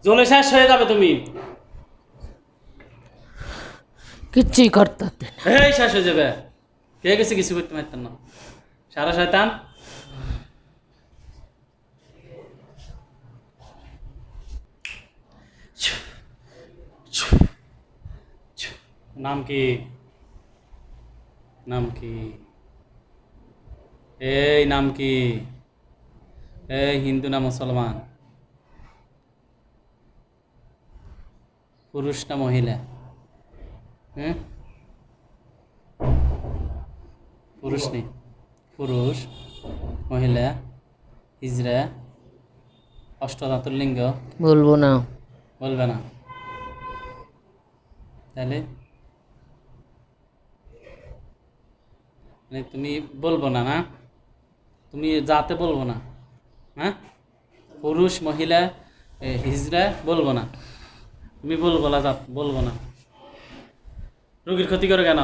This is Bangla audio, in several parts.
জ্বলে শেষ হয়ে যাবে তুমি। কিচ্ছুই করতে পারতেন না। এই শেষ হয়ে যাবে। কে গেছে কিছু করতে পারতেন না, সারা শয়তান। নাম কি? নাম কি? এই নাম কি? এই হিন্দু না মুসলমান? পুরুষ না মহিলা? পুরুষ নেই, পুরুষ, মহিলা, হিজড়া, অষ্টধাতুর লিঙ্গ? বলবো না। বলবে না? তাহলে মানে তুমি বলবো না, না তুমি যাতে বলবো না, হ্যাঁ? পুরুষ, মহিলা, হিজড়া বলবো না, তুমি বলবো না, জাত বলবো না। রোগীর ক্ষতি করে কেন?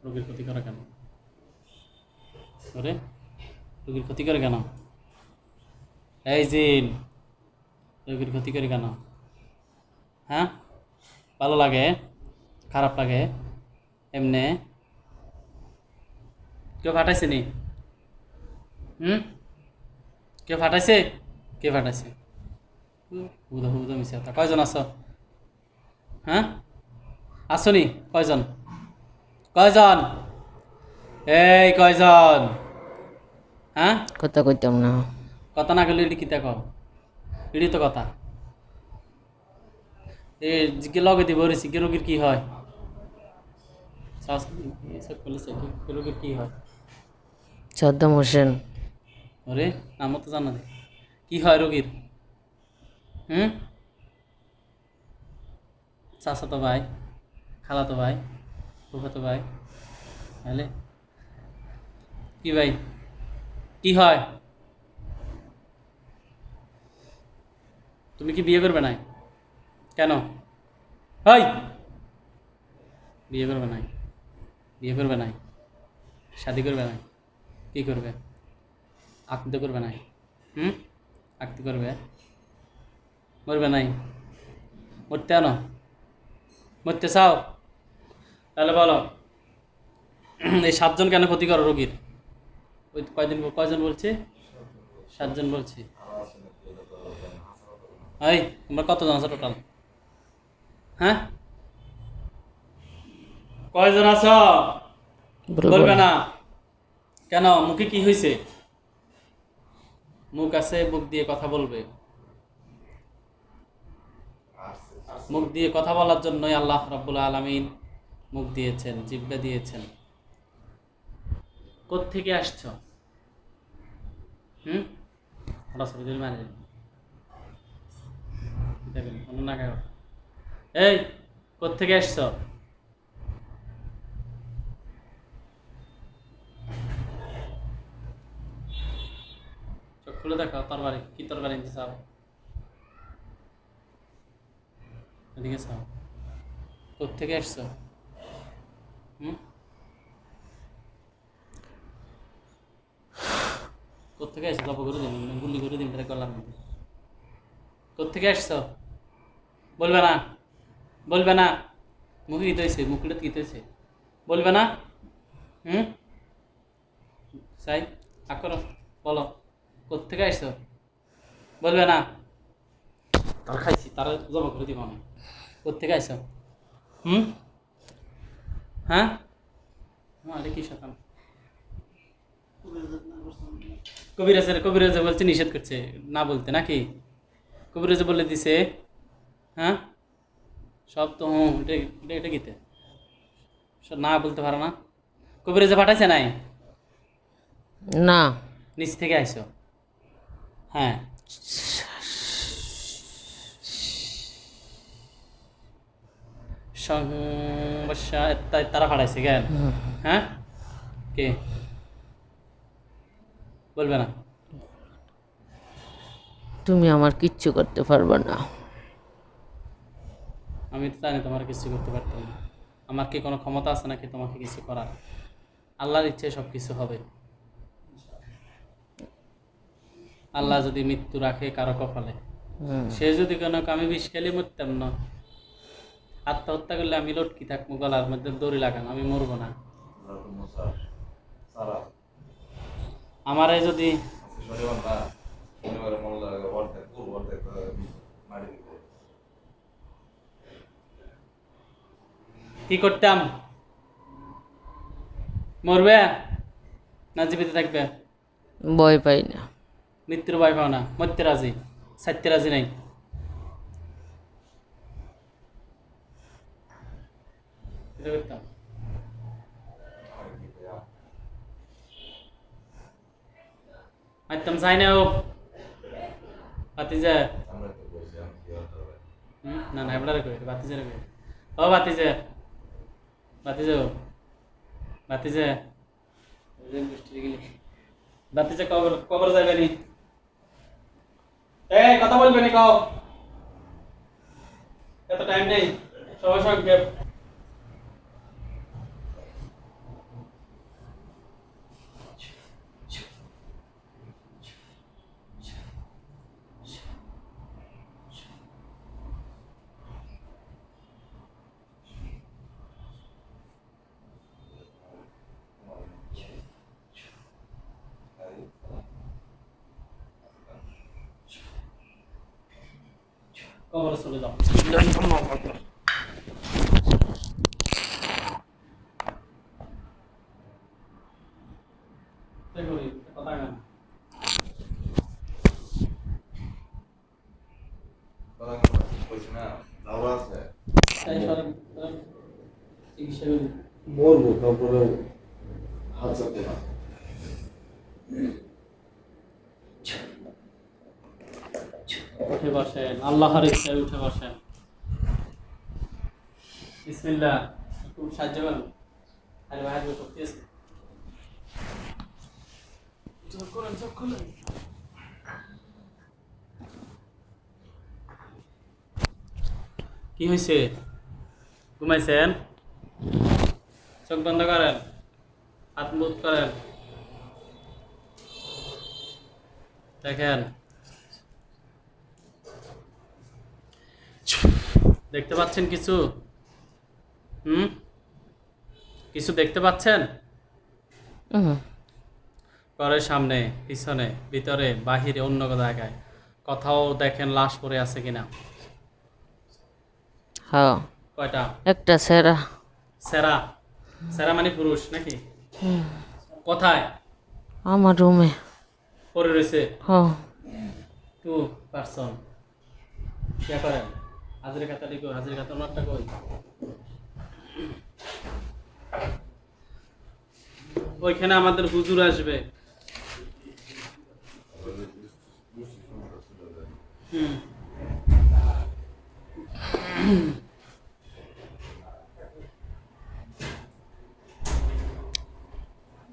রোগীর ক্ষতি করে কেন? ওরে, রোগীর ক্ষতি করে কেন? এই জিন, রোগীর ক্ষতি করে কেন? হ্যাঁ, ভালো লাগে, খারাপ লাগে? এমনে কেউ ফাটাইছে নি? কেউ ফাটাইছে? কে ফাটাইছে? হুদা হুদা মিশে কথা। কয়জন আছো? হ্যাঁ, আসো নি? কয়জন? কয়জন? এই কয়জন? হ্যাঁ, কথা কইতাম না। কথা না গেলে এটি কি দেখো? এটি তো কথা। এ জিজ্ঞে লগে দিব রে, সিজ্ঞে রোগীর কি হয়? রোগীর কি হয়? সাদ্দাম হোসেন। ওরে, নামও তো জানা দে। কি হয় রোগীর? চাচাতো ভাই, খালাতো ভাই, ফুফাতো ভাই, তাহলে কি ভাই? কি হয়? তুমি কি বিয়ে করবে না? কেন? হাই, বিয়ে করবে নাই? বিয়ে করবে নাই? শাদি করবে নাই? কি করবে? আকদ করবে নাই? আকদ করবে? মরবে নাই? মরতে আনো? মরতে চাও? তাহলে বলো, এই 7 জন কেন ক্ষতি করো রোগীর? ওই কয়জন বলছে? 7 জন বলছে। এই তোমরা কতজন আছো টোটাল? হ্যাঁ, কয়জন আছো? বলবে না কেন? মুখে কি হয়েছে? মুখ আছে, মুখ দিয়ে কথা বলবে। মুখ দিয়ে কথা বলার জন্যই আল্লাহ রাব্বুল আলামিন মুখ দিয়েছেন, জিহ্বা দিয়েছেন। কোত্থেকে আসছো? এই কোত্থেকে আসছো? চোখ খুলে দেখো, তরবারি কি তরবারি নিতে চাও? এদিকে চাও। কোত্থেকে আসছো? কোত্থেকে আসছো? গল্প করে দিন, গুলি করে দিন গলার মধ্যে। কোত্থেকে আসছো? বলবে না? বলবে না? মুখে গীত হয়েছে, মুখটা গীত হয়েছে, বলবে না? চাই আকর, বলো কোত্থেকে আসছো? বলবে না? তার খাইছি, তারা জমা করে দিব আমি। কোত্থেকে আসছো? হ্যাঁ, আরে কি শতান? কবিরাজে বলছে নিষেধ করছে না বলতে, নাকি? কবিরাজে বলে দিছে, হ্যাঁ সব তো এটা গীতে সব না বলতে পারো না। কবিরাজে পাঠাইছে নাই? না। নিচ থেকে আইসো? হ্যাঁ, সমস্যা তারা পাঠাইছে কেন? হ্যাঁ, কে? বলবে না? তুমি আমার কিচ্ছু করতে পারবে না। আমি তো জানি তোমার কিছু করতে পারতাম না। আমার কি কোনো ক্ষমতা আছে নাকি তোমাকে কিছু করার? আল্লাহর ইচ্ছে সব কিছু হবে। আল্লাহ যদি মৃত্যু রাখে কারো কপালে, সে যদি কোনো আমি বিষ খেলে মরতাম না, আত্মহত্যা করলে আমি লটকি থাকবো গলার মধ্যে দড়ি লাগানো, আমি মরবো না। আমারে যদি কি করতাম, মরবে না জীবিত থাকবে? ভয় পাই না। মৃত্যুর ভয় পাও না, মরতে রাজি, ছাড়তে রাজি নাই। এটা করতাম। মারতাম চাই না ও বাতিজা। না না এবার কই বাতিজা রে, ও বাতিজা, বাতিজা, বাতিজা, বাতিজা কবর কবর যাবে নি, এই কথা বলবে নি, কও এত টাইম নেই, সময় সংক্ষেপ। কবরে চলে যাও। তাই করি, কথা কেন? তাই সরেন, সরেন। চিকিৎসা করি। মরবো তারপরে হাত চাপতে না। উঠে বসেন, আল্লাহর ইচ্ছায় উঠে বসেন। বিসমিল্লাহ, একটু সাহায্য করুন। আরে ভাই হাত করতে আছে, চোখ খুলেন, চোখ খুলেন। কি হয়েছে? ঘুমাইছেন? চোখ বন্ধ করেন, হাত মুখ করেন, দেখেন। দেখতে পাচ্ছেন কিছু? কিছু দেখতে পাচ্ছেন? ঘরের সামনে, পিছনে, ভিতরে, বাহিরে, অন্য জায়গায় কোথাও দেখেন লাশ পড়ে আছে কিনা? হ্যাঁ, কয়টা? একটা সেরা। সেরা? সেরা মানে পুরুষ নাকি? কোথায়? আমার রুমে। পড়ে রয়েছে হ্যাঁ, 2 পারসন। কি করেন? হাজির খাতা লিখো, হাজির খাতা নোটটা কই? ওইখানে আমাদের হুজুর আসবে। হুম,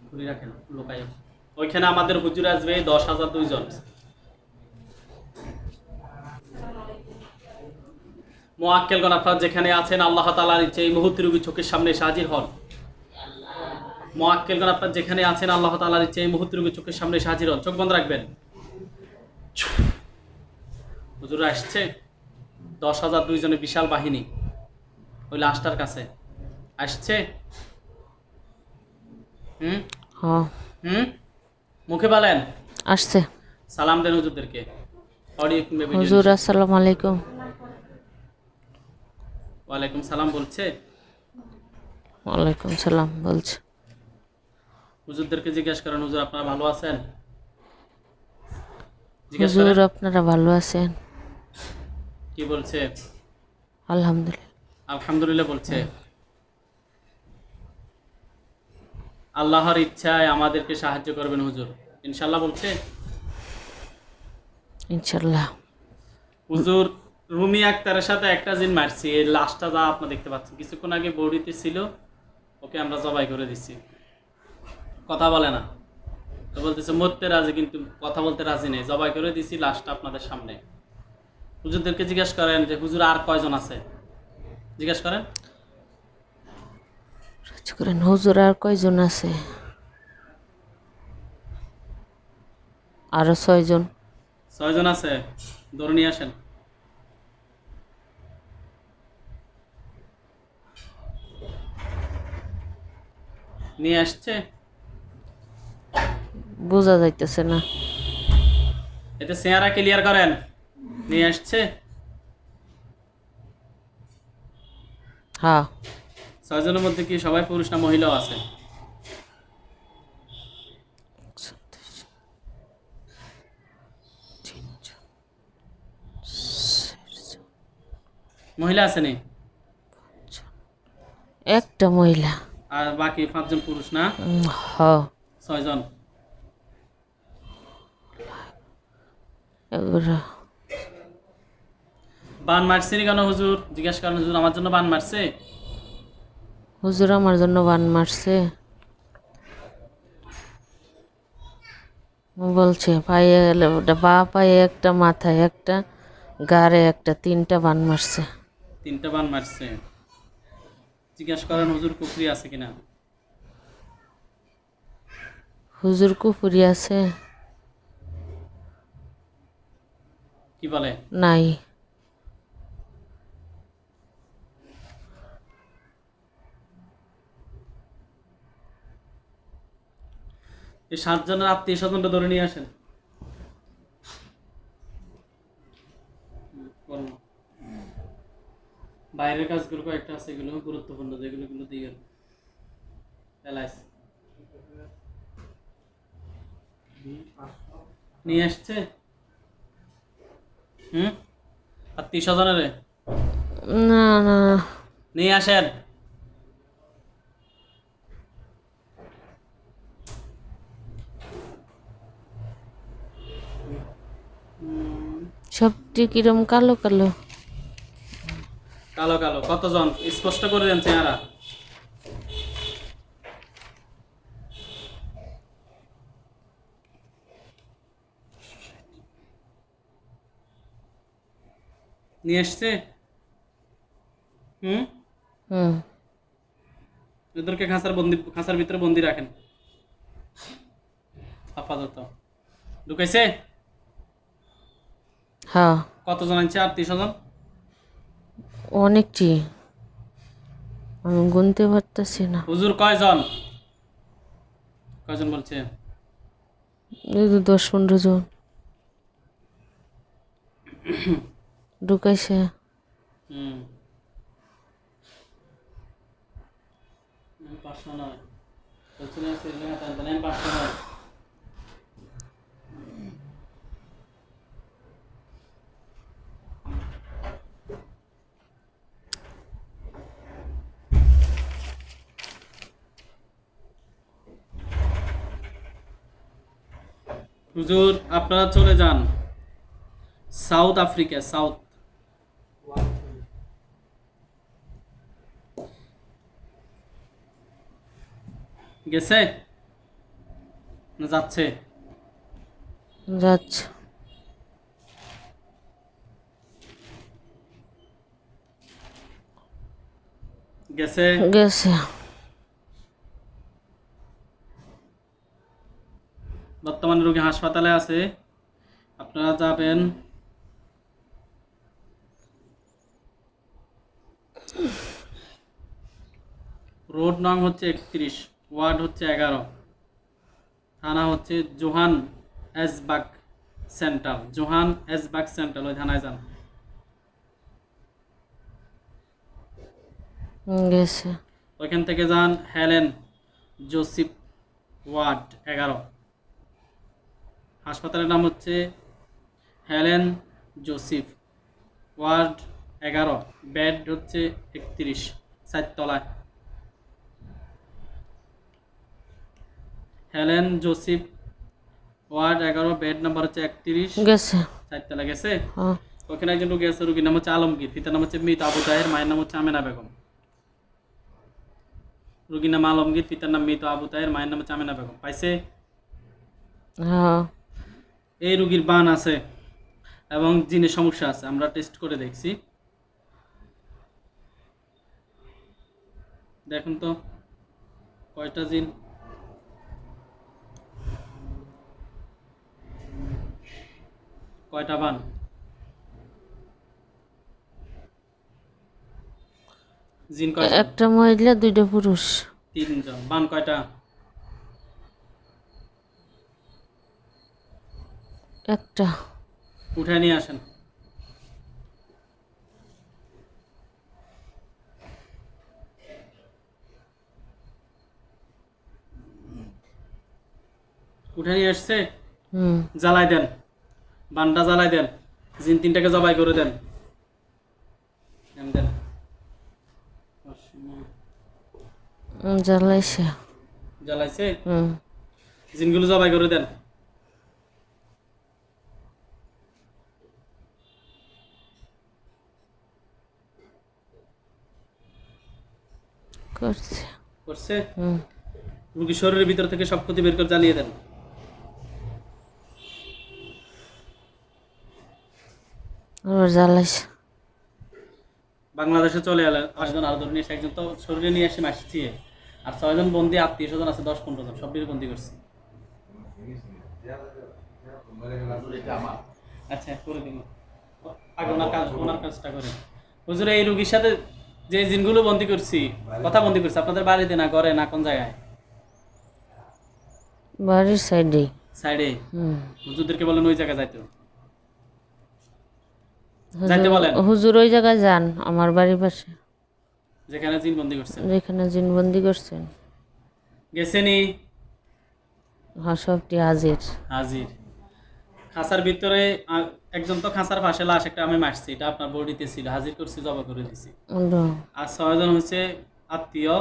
ঘুরে রাখেন, লোকায়। ওইখানে আমাদের হুজুর আসবে 10,002 জন। মুআক্কেলগণ আপনারা যেখানে আছেন, আল্লাহ তাআলার ইচ্ছে এই মুহূর্তে রোগী চোখের সামনে এসে হাজির হন। মুআক্কেলগণ আপনারা যেখানে আছেন, আল্লাহ তাআলার ইচ্ছে এই মুহূর্তে রোগী চোখের সামনে এসে হাজির হন। চোখ বন্ধ রাখবেন। হুজুর আসছে, 10,002 জনের বিশাল বাহিনী ওই লাশটার কাছে আসছে। হ্যাঁ, মুখে বলেন, আসছে। সালাম দেন হুজুরদেরকে। অডিও কিংবা ভিডিও। হুজুর আসসালামু আলাইকুম। ওয়ালাইকুম সালাম বলছে। ওয়ালাইকুম সালাম বলছে। হুজুরদেরকে জিজ্ঞাসা করেন, হুজুর আপনারা ভালো আছেন? জিজ্ঞাসা হুজুর করেন আপনারা ভালো আছেন? কি বলছে? আলহামদুলিল্লাহ। আলহামদুলিল্লাহ বলছে। আল্লাহর ইচ্ছায় আমাদেরকে সাহায্য করবেন হুজুর, ইনশাআল্লাহ বলছে। ইনশাআল্লাহ। হুজুর রুমি আক্তারের সাথে একটা জিন মারছি, এই লাশটা যা আপনারা দেখতে পাচ্ছেন, কিছুক্ষণ আগে বডিতে ছিল, ওকে আমরা জবাই করে দিচ্ছি। কথা বলে না, তো বলতেছে মরতে রাজি কিন্তু কথা বলতে রাজি নেই। জবাই করে দিছি লাশটা আপনাদের সামনে। হুজুরদেরকে জিজ্ঞাসা করেন যে হুজুর আর কয়জন আছে, জিজ্ঞাসা করেন। করেন হুজুর আর কয়জন আছে? আরো 6 জন। ছয়জন আছে, ধরে নিয়ে আসেন। নিয়ে আসছে, বোঝা যাইতেছে না। এতে চেহারা ক্লিয়ার করেন। নিয়ে আসছে, হ্যাঁ, ছয়জনের মধ্যে কি সবাই পুরুষ না মহিলাও আছে? মহিলা আছে নি? একটা মহিলা। আর বাকি 5জন পুরুষ না? হ্যাঁ, 6জন। এগুলো বান মারছেনি কেন হুজুর? জিজ্ঞাসা করেন, হুজুর আমার জন্য বান মারছে? হুজুর আমার জন্য বান মারছে। বলছে পায়ে বা পায়ে একটা, মাথায় একটা, গাড়ে একটা, 3টা বান মারছে। 3টা বান মারছে। জিজ্ঞাসা করেন হুজুর কুফরি আছে কিনা? হুজুর কুফুরি আছে? কি বলে? নাই। এই 7জনের আত্মীয় স্বজনটা ধরে নিয়ে আসেন। বলুন। বাইরের কাজগুলো কয়েকটা আছে, এগুলো গুরুত্বপূর্ণ, যেগুলো গুলো দিয়ে এলাইস নিয়ে আসছে। আত্মীয় স্বজনের না না, নিয়ে আসেন। সবটি কিরম কালো কালো। কালো কালো কতজন? স্পষ্ট করে দেন চেহারা। নিয়ে আসছে। হুম, এদেরকে খাঁচার ভিতরে বন্দি রাখেন আপাতত। ঢুকাইছে? হ্যাঁ, কতজন আনছে আত্মীয় স্বজন? অনেকটি, আমি গুনতে পারতেছি না। হুজুর কয়জন? কয়জন বলছে? এই তো 10-15 জন ঢুকাইছে। হুম 500 নয়, বলছি না শ্রীলঙ্কা তানজানিয়া 500 নয়। হুজুর আপনারা চলে যান সাউথ আফ্রিকা। সাউথ গেছে না যাচ্ছে? যাচ্ছে। গেছে। গেছে। বর্তমানে রোগী হাসপাতালে আছে, আপনারা যাবেন। রোড নং হচ্ছে 31, ওয়ার্ড হচ্ছে 11, থানা হচ্ছে জোহান এসবাগ সেন্ট্রাল। জোহান এসবাগ সেন্ট্রাল, ওই থানায় যান। গেছে। ওইখান থেকে যান হেলেন জোসিফ, ওয়ার্ড 11। হাসপাতালের নাম হচ্ছে হেলেন জোসিফ, ওয়ার্ড 11, বেড হচ্ছে 31, 4 তলায়। Helen Joseph, word 11, bed number হচ্ছে 31, গেছে। 4 তলা। গেছে? হ্যাঁ, ওখানে একজন রোগী আছে, রোগীর নাম হচ্ছে আলমগীর, পিতার নাম হচ্ছে মৃত আবু তাহের, মায়ের নাম হচ্ছে আমেনা বেগম। রোগীর নাম আলমগীর, পিতার নাম মৃত আবু তাহের, মায়ের নাম হচ্ছে আমেনা বেগম। পাইছে? হ্যাঁ, এই রোগীর বান আছে এবং জিনের সমস্যা আছে, আমরা টেস্ট করে দেখছি। দেখুন তো কয়টা জিন। কয়টা বান? জিন কয়জন? একটা মহিলা 2টা পুরুষ। 3 জন। বান কয়টা? একটা। উঠায় নিয়ে আসেন। উঠে নিয়ে আসছে। জ্বালাই দেন, বানটা জ্বালাই দেন, জিন 3টাকে জবাই করে দেন। দেন। জ্বালাইছে। জ্বালাইছে? জিনগুলো জবাই করে দেন। করছে। করছে? রুগী শরীরের ভিতর থেকে সব ক্ষতি বের করে জ্বালিয়ে দেন। আবার জ্বালাইছে। বাংলাদেশে চলে এলেন 8 জন, আরো ধরে নিয়ে এসে একজন তো শরীরে নিয়ে এসে মাসছি, আর 6 জন বন্দি আত্মীয় স্বজন আছে, 10-15 জন, সব বন্দি করছি। আচ্ছা করে দিন, আগে ওনার কাজটা করেন। হুজুর, এই রুগীর সাথে যে জিনগুলো বন্দি করছি, কথা বন্দি করছি, আপনাদের বাড়িতে না ঘরে না কোন জায়গায়? বাড়ির সাইডে। সাইডে? হুজুরদেরকে বলেন ওই জায়গায় যাইতে। যাইতে বলেন। হুজুর ওই জায়গায় যান, আমার বাড়ির পাশে, যেখানে জিন বন্দি করছেন। যেখানে জিনবন্দি করছেন। গেছেনি? হ্যাঁ, সবটি হাজির। হাজির। খাঁচার ভিতরে একজন তো খাঁচার পাশে লাশ একটা আমি মারছি, এটা আপনার বডিতে ছিল, হাজির করছি, জবা করে দিছি। আর 6 জন হচ্ছে আত্মীয়,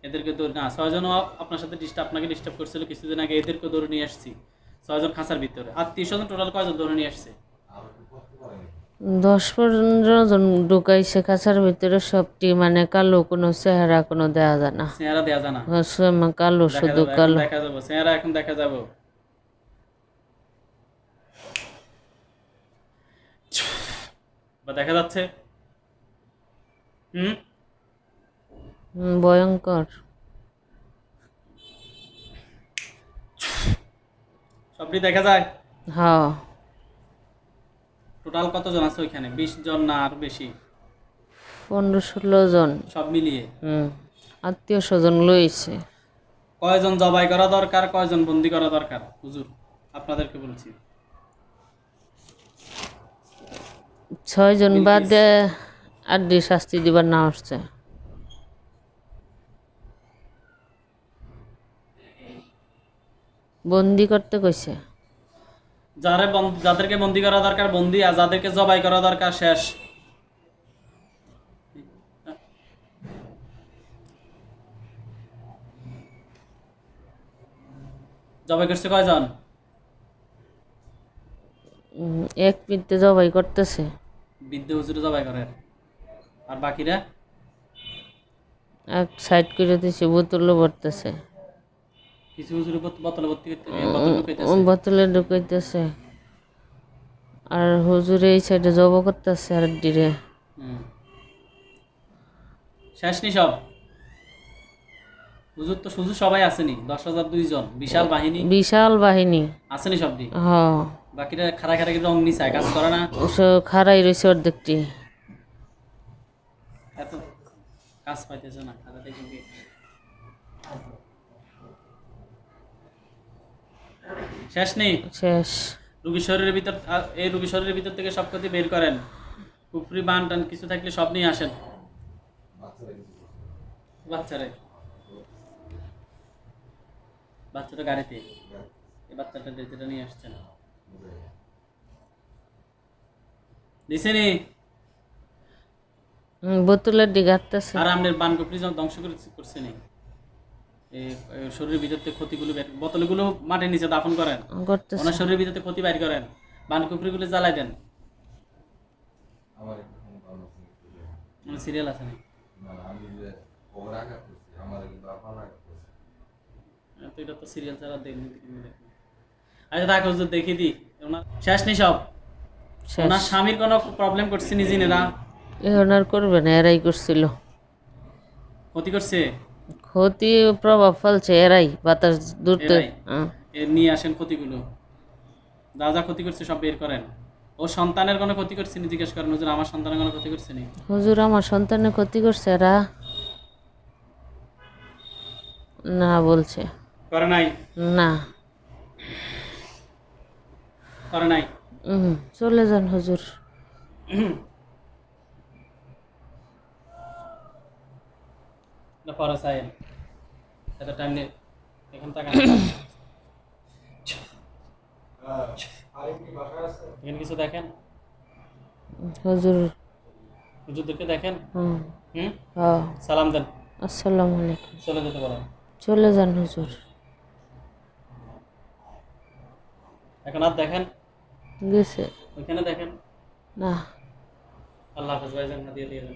এদেরকে ধরে না, 6 জনও আপনার সাথে আপনাকে ডিস্টার্ব করছিল কিছুদিন আগে, এদেরকে ধরে নিয়ে আসছি। 6 জন খাঁচার ভিতরে। আত্মীয় স্বজন টোটাল কয়জন ধরে নিয়ে আসছে? 10-15 জন ঢুকাইছে খাঁচার ভিতরে, সবটি মানে কালো, কোনো চেহারা কোনো দেয়া যায় না। চেহারা দেয়া যায় না? কালো, শুধু কালো। দেখা যাবো চেহারা, এখন দেখা যাবো। বা দেখা যাচ্ছে? ভয়ঙ্কর। সবটি দেখা যায়? হ্যাঁ। টোটাল কতজন আছে ওইখানে? 20 জন না আর বেশি? 15-16 জন সব মিলিয়ে। আত্মীয় স্বজন লইছে। কয়জন জবাই করা দরকার, কয়জন বন্দি করা দরকার হুজুর আপনাদেরকে বলছি? 6 জন বাদে আর শাস্তি দিবার না আসছে। বন্দি করতে কইছে। যাদেরকে বন্দি করা দরকার বন্দি, আর যাদেরকে জবাই করা দরকার শেষ। জবাই করছে কয়জন? এক পিঠে জবাই করতেছে। বৃদ্ধ হুজুরে জবাই করে, আর বাকিরা এক সাইড করে দিছে, বোতলে ভরতেছে। কিছু হুজুরে বোতলে ভর্তি করতে, বোতলে ঢুকাইতেছে, আর হুজুরে এই সাইডে জব করতেছে আর ডিরে। শেষ নি সব? হুজুর তো শুধু সবাই আসেনি, 10,002 জন, বিশাল বাহিনী। বিশাল বাহিনী আসেনি সব দি? হ্যাঁ। বাকিরা খাড়া রং নিচায় কাজ করে না? খাড়াই রয়েছে অর্ধেকটি। এত কাজ পাইতেছে না খাড়া থেকে। শেষ নেই? শেষ। রুগী শরীরের ভিতর, এই রুগী শরীরের ভিতর থেকে সব ক্ষতি বের করেন। কুফরি বান টান কিছু থাকলে সব নিয়ে আসেন। বাচ্চাটা গাড়িতে, এই বাচ্চাটা যেটা নিয়ে আসছেন দিছেনি? বোতলের দিকে আসতেছে। আর আমাদের বান কুফরি ধ্বংস করছে নি? শরীরের ভিতর থেকে ক্ষতিগুলো বোতলগুলো মাটির নিচে দাফন করেন, ওনার শরীরের ভিতর থেকে ক্ষতি বাইর করেন, বান কুফরিগুলো জ্বালাই দেন। সিরিয়াল আছে না? এটা তো সিরিয়াল ছাড়া দেখি। আচ্ছা তাকে হুজুর দেখিয়ে দিই। শেষ নেই সব? ওনার স্বামীর কোনো প্রবলেম করছে নিজেরা? এখন আর করবে না, এরাই করছিল। ক্ষতি করছে? ক্ষতি প্রভাব ফেলছে এরাই, বাতাস দূরতে। নিয়ে আসেন ক্ষতিগুলো, যা যা ক্ষতি করছে সব বের করেন। ও সন্তানের কোনো ক্ষতি করছে নি জিজ্ঞেস করেন হুজুর আমার সন্তানের কোনো ক্ষতি করছে নি হুজুর আমার সন্তানের ক্ষতি করছে এরা না বলছে করে নাই না করে নাই চলে যান হুজুর না পরে চাইেন এত টাইম নেই এখান থেকে এখানে কিছু দেখেন হুজুর হুজুরদেরকে দেখেন হুম হুম হ্যাঁ সালাম দেন আসসালামু আলাইকুম চলে যেতে পারেন চলে যান হুজুর এখন আর দেখেন গেছে ওইখানে দেখেন না আল্লাহ হাফেজ ভাইজান হাদিয়া দিয়ে দেন